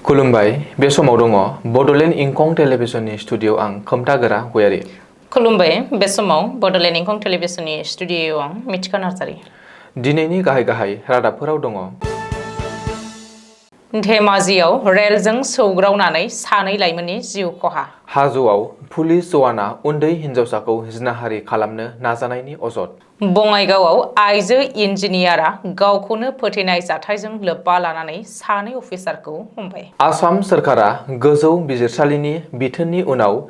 खुलुमबाय बे समाव दङ बडलेण्ड इंखं टेलिभिजननि स्टुडिअ आं खोमथागोरा गयारि। खुलुमबाय बे समाव बडलेण्ड इंखं टेलिभिजननि स्टुडिअ आं मिथिखा नार्जारि। दिनैनि गाहाय रादाबफोराव दङ। धेमाजियाव रेलजों सौग्रावनानै सानै लाइमोननि जिउ खहा। हाजोआव पुलिस जवाना उन्दै हिन्जावसाखौ जिनाहारि खालामनो नाजानायनि अजद। बङाइगावआव आइजो इन्जिनियारा गावखौनो फोथैनाय जाथायजों लोब्बा लानानै सानै अफिसारखौ हमबाय। आसाम सोरखारा गोजौ बिजिरसालिनि बिथोननि उनाव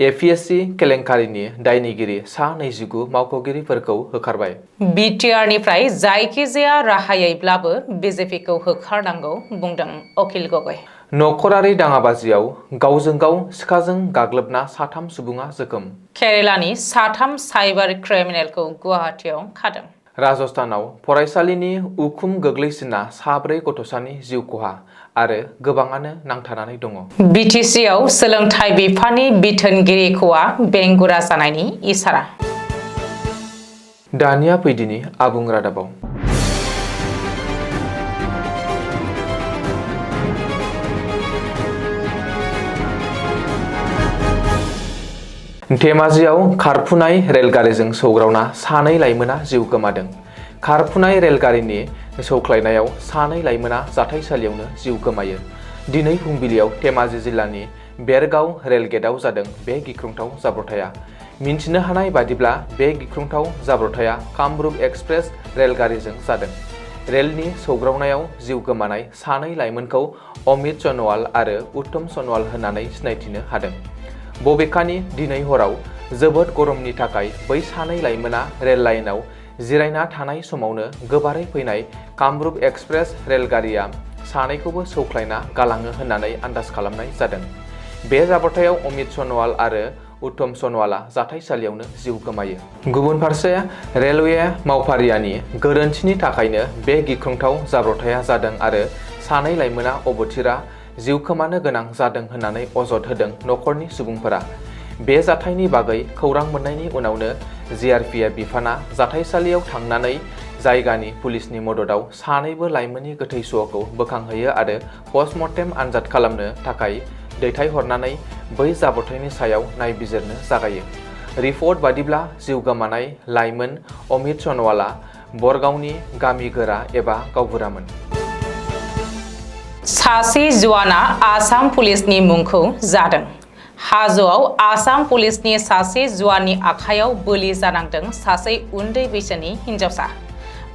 एपिएससि केलेंकारिनि दायनिगिरि सा 29 मावख'गिरिफोरखौ होखारबाय। बिटिआरनिफ्राय जायखिजाया राहायैब्लाबो बिजेपिखौ होखारनांगौ बुंदों अखिल गगৈ। नखरारि दाङाबाजियाव गावजों गाव सिखाजों गाग्लोबना साथाम सुबुङा जोखोम। केरेलानि साथाम साइबार क्रिमिनेलखौ गुवाहाटीआव खादों। राजस्थानाव फरायसालिनि उखुम गोग्लैसिनना साब्रै गथ'सानि जिउ खहा आरो गोबाङानो नांथानानै दङ। बिटिसिआव सोलोंथाइ बिफाननि बिथोनगिरिखौआ बेंगुरा जानायनि इसारा। दानिया फैदिनि आबुं रादाबाव। धेमाजियाव खारफुनाय रेलगारिजों सौग्रावना सानै लाइमोना जिउ गोमादों। खारफुनाय रेलगारिनि सौख्लायनायाव सानै लाइमोना जाथायसालियावनो जिउ गोमायो। दिनै फुंबिलियाव धेमाजि जिल्लानि बेरगाव रेलगेटआव जादों बे गिख्रंथाव जाब्रबथाया। मिन्थिनो हानाय बादिब्ला बे गिख्रंथाव जाब्रबथाया कामरुप एक्सप्रेस रेलगारिजों जादों। रेलनि सौग्रावनायाव जिउ गोमानाय सानै लाइमोनखौ अमित सनवाल आरो उत्तम सनवाल होननानै सिनायथिनो हादों। बबेखानि दिनै हराव जोबोद गरमनि थाखाय बै सानै लाइमोना रेल लाइनआव जिरायना थानाय समावनो गोबारै फैनाय कामरुप एक्सप्रेस रेलगारिया सानैखौबो सौख्लायना गालाङो होननानै आन्दाज खालामनाय जादों। बे जाब्रबथायाव अमित सनवाल आरो उत्तम सनवाला जाथायसालियावनो जिउ गोमायो। गुबुन फारसे रेलवे मावफारियानि गोरोन्थिनि थाखायनो बे गिख्रंथाव जाब्रबथाया जादों आरो सानै लाइमोना अबथिरा जिउ खोमानो गोनां जादों होननानै अजद होदों नखरनि सुबुंफोरा। बे जाथायनि बागै खौरां मोननायनि उनावनो जिआरपिएफ बिफाना जाथायसालियाव थांनानै जायगानि पुलिसनि मददाव सानैबो लाइमोननि गोथै सहखौ बोखांहोयो आरो पस्टमर्टेम आनजाद खालामनो थाखाय दैथायहरनानै बै जाब्रबथायनि सायाव नायबिजिरनो जागायो। रिपर्ट बादिब्ला जिउ गोमानाय लाइमोन अमित सनवाला बरगावनि गामि गोरा एबा गावबुरामोन। सासे जवाना आसाम पुलिसनि मुंखौ जादों। हाजोआव आसाम पुलिसनि सासे जवाननि आखायाव बोलि जानांदों सासे उन्दै बैसोनि हिन्जावसा।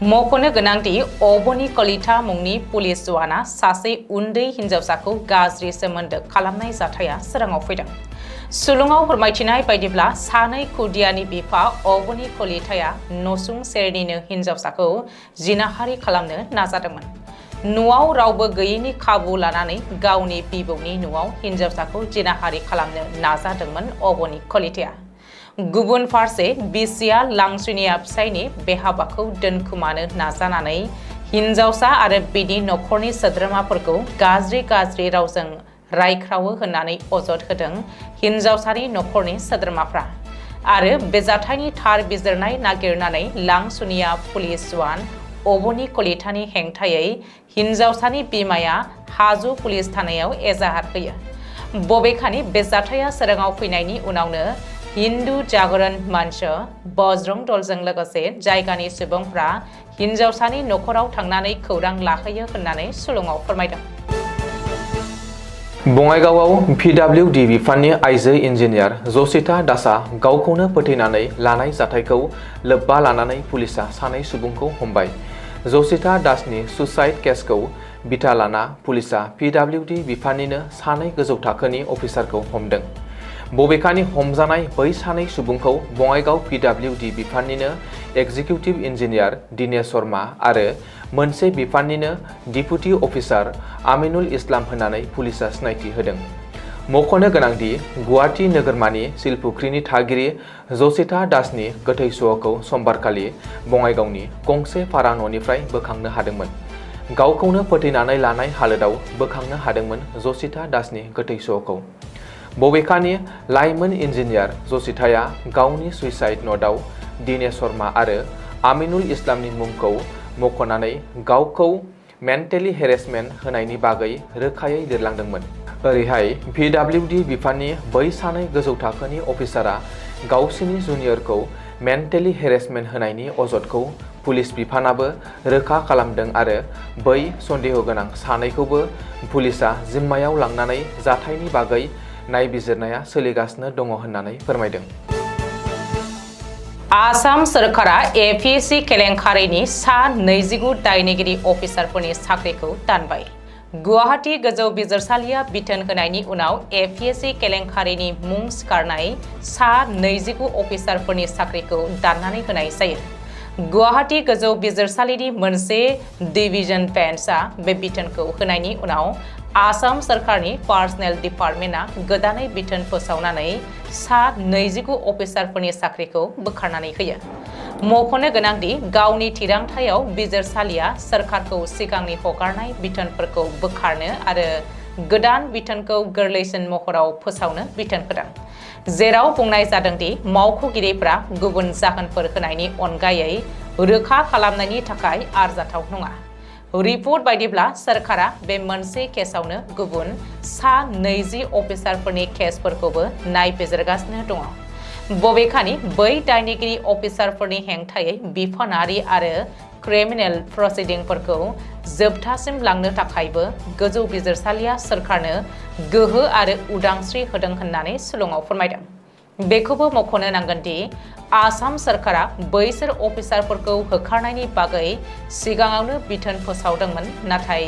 मख'नो गोनांदि अबनि कलिता मुंनि पुलिस जवाना सासे उन्दै हिन्जावसाखौ गाज्रि सोमोन्दो खालामनाय जाथाया सोराङाव फैदों। सुलुङाव फोरमायथिनाय बायदिब्ला सानै खुदियानि बिफा अबनि कलिताया नसुं सेरनिनो हिन्जावसाखौ जिनाहारि खालामनो नाजादोंमोन। न'आव रावबो गैयैनि खाबु लानानै गावनि बिबौनि न'आव हिन्जावसाखौ जिनाहारि खालामनो नाजादोंमोन अबनि कलिताया। गुबुन फारसे बिसिया लांस्रिनिया फिसायनि बे हाबाखौ दोनखोमानो नाजानानै हिन्जावसा आरो बिनि नखरनि सोद्रोमाफोरखौ गाज्रि रावजों रायख्रावो होननानै अजद होदों हिन्जावसानि नखरनि सोद्रोमाफ्रा। आरो बे जाथायनि थार बिजिरनाय नागिरनानै लांसुनिया पुलिस जवान अबनि कलितानि हेंथायै हिन्जावसानि बिमाया हाजो पुलिस थानायाव एजाहार होयो। बबेखानि बे जाथाया सोराङाव फैनायनि उनावनो हिन्दु जागरण मंच, बजरं दलजों लोगोसे जायगानि सुबुंफ्रा हिन्जावसानि नखराव थांनानै खौरां लाहैयो होननानै सुलुङाव फोरमायदों। बङाइगावआव पिडब्लिउडि बिफाननि आइजो इन्जिनियार जसिता दासआ गावखौनो फोथैनानै लानाय जाथायखौ लोब्बा लानानै पुलिसा सानै सुबुंखौ हमबाय। जसिता दासनि सुसाइड केसखौ बिथा लाना पुलिसा पिडब्लिउडि बिफाननिनो सानै गोजौ थाखोनि अफिसारखौ हमदों। बबेखानि हमजानाय बै सानै सुबुंखौ Bongaigaon PWD बिफाननिनो executive engineer Dinesh Sharma आरो मोनसे बिफाननिनो डिपुटि अफिसार आमिनुल इस्लाम होननानै पुलिसा सिनायथि होदों। मख'नो गोनांदि गुवाहाटी नोगोरमानि सिलपुख्रिनि थागिरि जसिता दासनि गोथै सहखौ समबारखालि बङाइगावनि गंसे भारा न'निफ्राय बोखांनो हादोंमोन। गावखौनो फोथैनानै लानाय हालोदाव बोखांनो हादोंमोन जसिता दासनि गोथै सहखौ। बबेखानि लाइमोन इन्जिनियार जसिताया गावनि सुइसाइड न'टआव दिनेश शर्मा आरो आमिनुल इस्लामनि मुंखौ मख'नानै गावखौ मेन्टेलि हेरेसमेन्ट होनायनि बागै रोखायै लिरलांदोंमोन। ओरैहाय PWD बिफाननि बै सानै गोजौ थाखोनि अफिसारा गावसिनि जुनियरखौ मेन्टेलि हेरेसमेन्ट होनायनि अजदखौ पुलिस बिफानाबो रोखा खालामदों आरो बै सन्देह गोनां सानैखौबो पुलिसा जिम्मायाव लांनानै जाथायनि बागै नायबिजिरनाया सोलिगासिनो दङ होननानै फोरमायदों। आसाम सोरखारा APSC केलेंकारिनि सा 29 दायनिगिरि अफिसारफोरनि साख्रिखौ दानबाय। गुवाहाटी गोजौ बिजिरसालिया बिथोन होनायनि उनाव APSC केलेंकारिनि मुं सिखारनाय सा 29 अफिसारफोरनि साख्रिखौ दाननानै होनाय जायो। गुवाहाटी गोजौ बिजिरसालिनि मोनसे डिभिजन बेन्चआ बे बिथोनखौ होनायनि उनाव आसाम सोरखारनि पार्सनेल डिपार्टमेन्टआ गोदानै बिथोन फोसावनानै सा 29 अफिसारफोरनि साख्रिखौ बोखारनानै होयो। मख'नो गोनांदि गावनि थिरांथायाव बिजिरसालिया सोरखारखौ सिगांनि हगारनाय बिथोनफोरखौ बोखारनो आरो गोदान बिथोनखौ गोरलैसिन महराव फोसावनो बिथोन होदों, जेराव बुंनाय जादोंदि मावख'गिरिफ्रा गुबुन जाहोनफोर होनायनि अनगायै रोखा खालामनायनि थाखाय आरजाथाव नङा। रिपर्ट बायदिब्ला सोरखारा बे मोनसे केसआवनो गुबुन सा 20 अफिसारफोरनि केसफोरखौबो नायबिजिरगासिनो दङ। बबेखानि बै दायनिगिरि अफिसारफोरनि हेंथायै बिफानारि आरो क्रिमिनेल प्रसिडिंफोरखौ जोबथासिम लांनो थाखायबो गोजौ बिजिरसालिया सोरखारनो गोहो आरो उदांस्रि होदों होननानै सुलुङाव फोरमायदों। बेखौबो मख'नो नांगोनदि आसाम सोरखारा बैसोर अफिसारफोरखौ होखारनायनि बागै सिगाङावनो बिथोन फोसावदोंमोन, नाथाय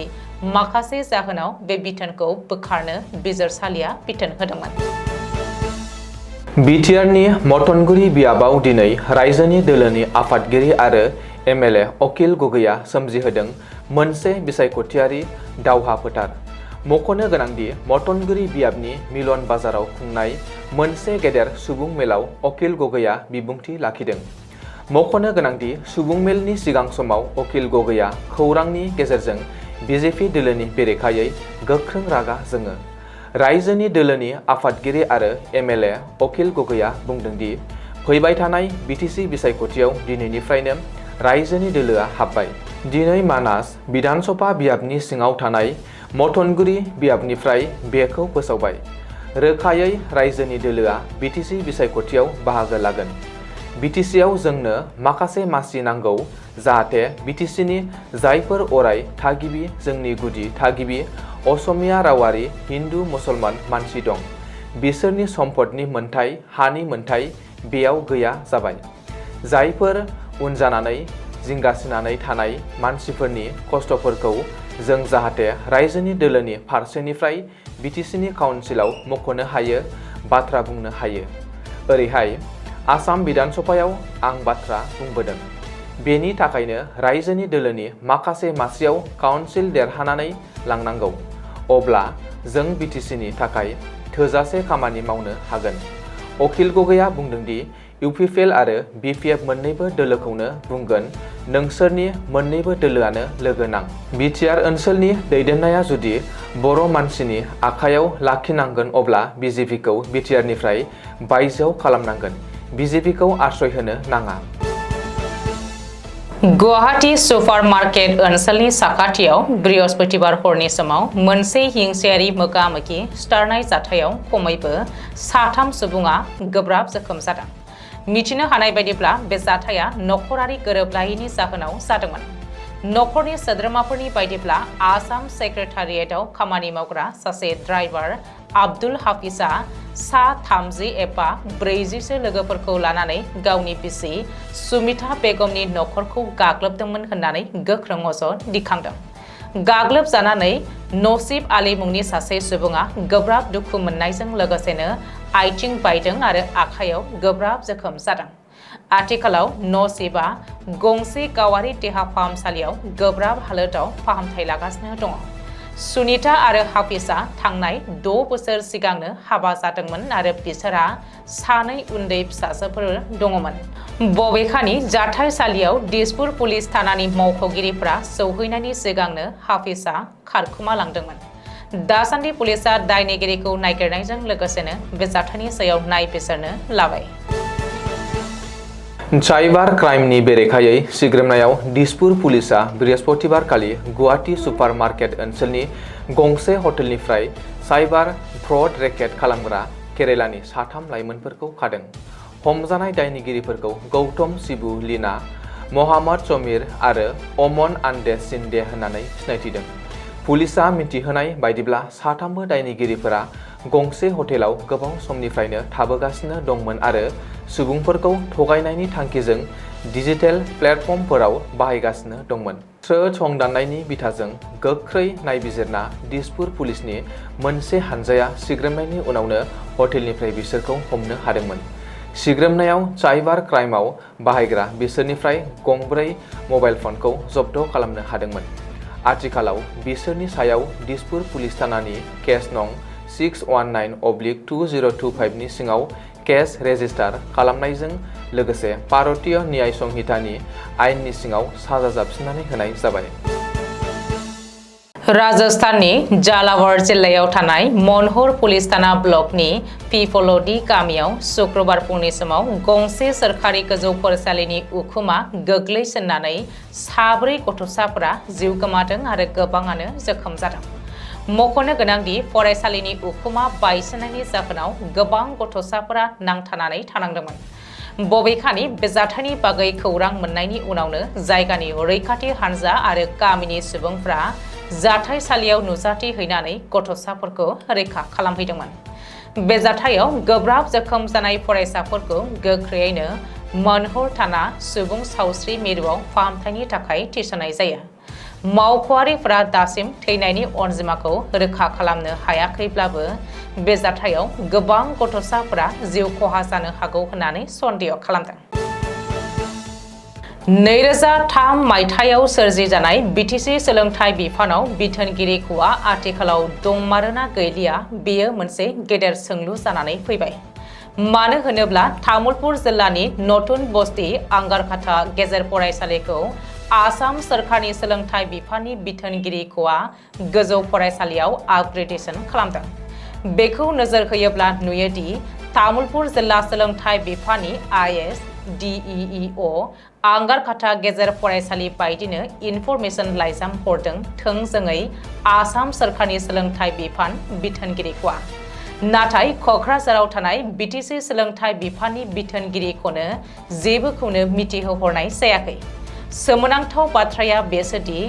माखासे जाहोनाव बे बिथोनखौ बोखारनो बिजिरसालिया बिथोन होदोंमोन। बिटिआरनि मटनगुरि बियाबाव दिनै रायजोनि दोलोनि आफादगिरि आरो MLA अकिल गगैया सोमजिहोदों मोनसे बिसायख'थियारि दावहा फोथार। मख'नो गोनांदि मटनगुरि बियाबनि मिलन बाजाराव खुंनाय मोनसे गेदेर सुबुं मेलाव अकिल गगैया बिबुंथि लाखिदों। मख'नो गोनांदि सुबुं मेलनि सिगां समाव अकिल गगैया खौरांनि गेजेरजों BJP दोलोनि बेरेखायै गोख्रों रागा जोङो। रायजोनि दोलोनि आफादगिरि आरो MLA अकिल गगैया बुंदोंदि फैबाय थानाय BTC बिसायख'थियाव दिनैनिफ्रायनो रायजोनि दोलोआ हाबबाय। दिनै मानास बिधानसभा बियाबनि सिङाव थानाय मटनगुरि बियाबनिफ्राय बेखौ फोसावबाय। रोखायै रायजोनि दोलोआ BTC बिसायख'थियाव बाहागो लागोन। BTCआव जोंनो माखासे मासि नांगौ जाहाथे BTCनि जायफोर अराय थागिबि जोंनि गुदि थागिबि असमिया रावारि हिन्दु मुसलमान मानसि दं, बिसोरनि सम्पदनि मोन्थाय हानि मोन्थाय बेयाव गैया जाबाय। जायफोर उनजानानै जिंगासिनानै थानाय मानसिफोरनि खस्थ'फोरखौ जों जाहाथे रायजोनि दोलोनि फारसेनिफ्राय BTCनि काउन्सिलाव मख'नो हायो, बाथ्रा बुंनो हायो। ओरैहाय आसाम बिधानसभायाव आं बाथ्रा बुंबोदों। बेनि थाखायनो रायजोनि दोलोनि माखासे मासियाव काउन्सिल देरहानानै लांनांगौ, अब्ला जों BTCनि थाखाय थोजासे खामानि मावनो हागोन। अकिल गगैया बुंदोंदि UPPL आरो BPF मोन्नैबो दोलोखौनो बुंगोन नोंसोरनि मोन्नैबो दोलोआनो लोगो नां। बिटिआर ओनसोलनि दैदेननाया जुदि बर' मानसिनि आखायाव लाखिनांगोन अब्ला BJPखौ बिटिआरनिफ्राय बायजोआव खालामनांगोन। BJPखौ आश्रय होनो नाङा। गुवाहाटी सुपार मार्केट ओनसोलनि साखाथियाव बृहस्पतिबार हरनि समाव मोनसे हिंसायारि मोगा-मोगि सिथारनाय जाथायाव खमैबो 3 सुबुङा गोब्राब जोखोम जादों। मिथिनो हानाय बायदिब्ला बे जाथाया नखरारि गोरोबलायैनि जाहोनाव जादोंमोन। नखरनि सोद्रोमाफोरनि बायदिब्ला आसाम सेक्रेटारियेटआव खामानि मावग्रा सासे ड्राइभार आब्दुल हाफिजआ सा 30 एबा 40 लोगोफोरखौ लानानै गावनि बिसि सुमिता बेगमनि नखरखौ गाग्लोबदोंमोन होननानै गोख्रों अजद दिखांदों। गाग्लोबजानानै नसिब आली मुंनि सासे सुबुङा गोब्राब दुखु मोननायजों लोगोसेनो आथिं बायदों आरो आखायाव गोब्राब जोखोम जादों। आथिखालाव नसिबा गंसे गावारि देहा फाहामसालियाव गोब्राब हालोदाव फाहामथाय लागासिनो दङ। सुनिता आरो हाफिजआ थांनाय 6 बोसोर सिगांनो हाबा जादोंमोन आरो बिसोरहा 2 उन्दै फिसाजोफोर दङमोन। बबेखानि जाथायसालियाव दिसपुर पुलिस थानानि मावख'गिरिफ्रा सौहैनायनि सिगांनो हाफिजआ खारखोमा लांदोंमोन। दासान्दि पुलिसआ दायनिगिरिखौ नागिरनायजों लोगोसेनो बे जाथायनि सायाव नायबिजिरनो लाबाय। साइबार क्राइमनि बेरेखायै सिग्रोमनायाव दिसपुर पुलिसा बृहस्पतिबारखालि गुवाहाटी सुपारमार्केट ओनसोलनि गंसे हटेलनिफ्राय साइबार फ्रड रेकेट खालामग्रा केरेलानि 3 लाइमोनफोरखौ खादों। हमजानाय दायनिगिरिफोरखौ गौतम शिबु लीना, मोहम्मद समीर आरो अमन आन्देस सिन्डे होननानै सिनायथिदों। पुलिसा मिथिहोनाय बायदिब्ला 3 दायनिगिरिफोरा गंसे हटेलाव गोबाव समनिफ्रायनो थाबोगासिनो दंमोन आरो सुबुंफोरखौ थगायनायनि थांखिजों डिजिटेल प्लेटफर्मफोराव बाहायगासिनो दंमोन। संदाननायनि बिथाजों गोख्रै नायबिजिरना दिसपुर पुलिसनि मोनसे हानजाया सिग्रोमनायनि उनावनो हटेलनिफ्राय बिसोरखौ हमनो हादोंमोन। सिग्रोमनायाव साइबार क्राइमाव बाहायग्रा बिसोरनिफ्राय गंब्रै मबाइल फनखौ जब्द खालामनो हादोंमोन। आथिखालाव बिसोरनि सायाव दिसपुर पुलिस थानानि केस नं 619/2025 नि सिङाव केस रेजिस्टार खालामनायजों लोगोसे भारतीय न्याय संहितानि आयेननि सिङाव साजा जाबसिननानै होनाय जाबाय। राजस्थाननि झालावाड़ जिल्लायाव थानाय मनहर पुलिस थाना ब्लकनि पिपलडी गामियाव शुक्रबार फुंनि समाव गंसे सोरखारि गोजौ फरायसालिनि उखुमा गोग्लैसोननानै 4 गथ'साफोरा जिउ गोमादों आरो गोबाङानो जोखोम जादों। मख'नो गोनांदि फरायसालिनि उखुमा बायसोनायनि जाहोनाव गोबां गथ'साफोरा नांथानानै थानांदोंमोन। बबेखानि बे जाथायनि बागै खौरां मोननायनि उनावनो जायगानि रैखाथि हानजा आरो गामिनि सुबुंफ्रा जाथायसालियाव नुजाथि हैनानै गथ'साफोरखौ रैखा खालामहैदोंमोन। बे जाथायाव गोब्राब जोखोम जानाय फरायसाफोरखौ गोख्रैयैनो मनहर थाना सुबुं सावस्रि मिरुआव फाहामथायनि थाखाय थिसननाय जायो। मावख'आरिफोरा दासिम थैनायनि अनजिमाखौ रोखा खालामनो हायाखैब्लाबो बे जाथायाव गोबां गथ'साफोरा जिउ खहा जानो हागौ होननानै सन्देह खालामदों। 2003 मायथाइयाव सोरजिजानाय बिटिसि सोलोंथाइ बिफानाव बिथोनगिरि ख'आ आथिखालाव दंमारोना गैलिया बेयो मोनसे गेदेर सोंलु जानानै फैबाय। मानो होनोब्ला तामुलपुर जिल्लानि नतुन बस्ती आंगारखाथा गेजेर फरायसालिखौ आसाम सोरखारनि सोलोंथाइ बिफाननि बिथोनगिरि ख'आ गोजौ फरायसालियाव आपग्रेडेसन खालामदों। बेखौ नोजोर होयोब्ला नुयोदि तामुलपुर जिल्ला सोलोंथाइ बिफाननि IS DEEO आंगारखाथा गेजेर फरायसालि बायदिनो इनफरमेसन लाइजाम हरदों थोंजोङै आसाम सोरखारनि सोलोंथाइ बिफान बिथोनगिरि ख'आ। नाथाय क'क्राझाराव थानाय बिटिसि सोलोंथाइ बिफाननि बिथोनगिरिखौनो जेबोखौनो मिथिहोहरनाय जायाखै। सोमोनांथाव बाथ्राया बेसोदि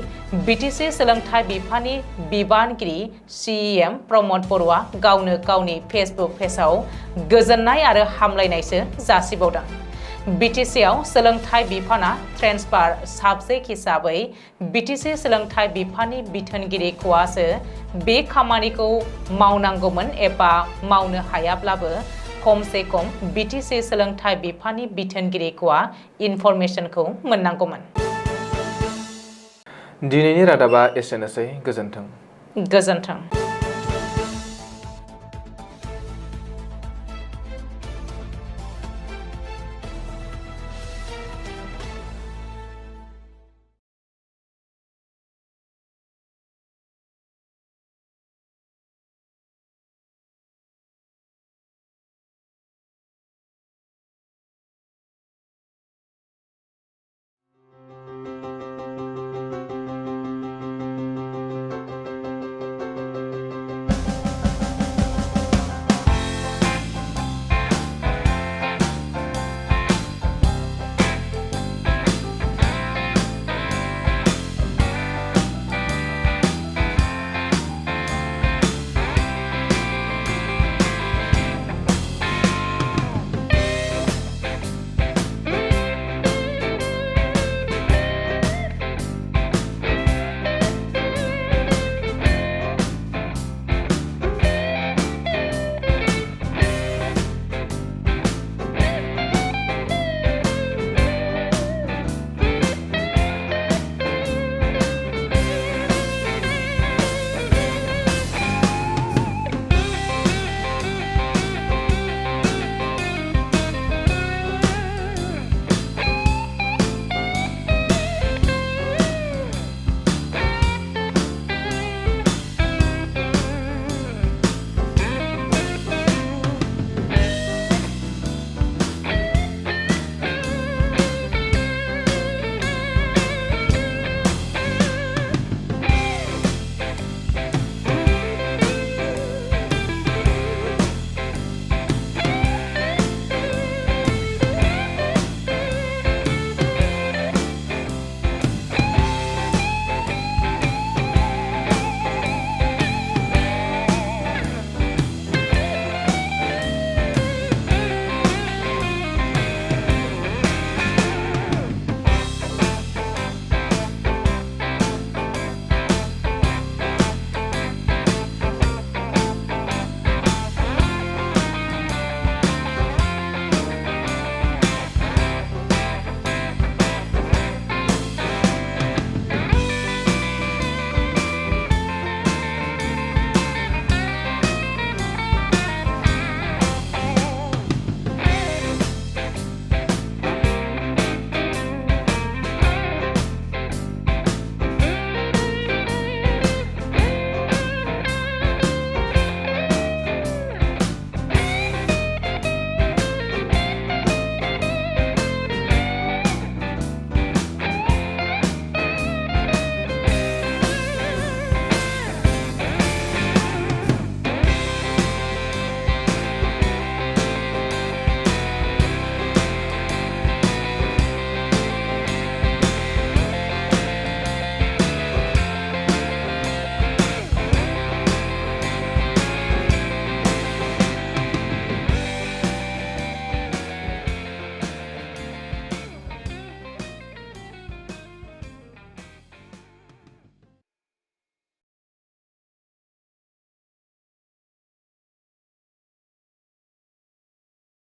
बिटिसि सोलोंथाइ बिफाननि बिबानगिरि CEM प्रमद बर'आ गावनो गावनि फेसबुक पेजआव गोजोननाय आरो हामलायनायसो जासिबावदों। बिटिसिआव सोलोंथाइ बिफाना ट्रेन्सफार साबजेक्ट हिसाबै बिटिसि सोलोंथाइ बिफाननि बिथोनगिरि ख'आसो बे खामानिखौ मावनांगौमोन एबा मावनो हायाब्लाबो खमसे खम बिटिसि सोलोंथाइ बिफाननि बिथोनगिरि ख'आ इनफरमेसनखौ मोननांगौमोन। दिनैनि रादाबा एसेनोसै। गोजोन्थों।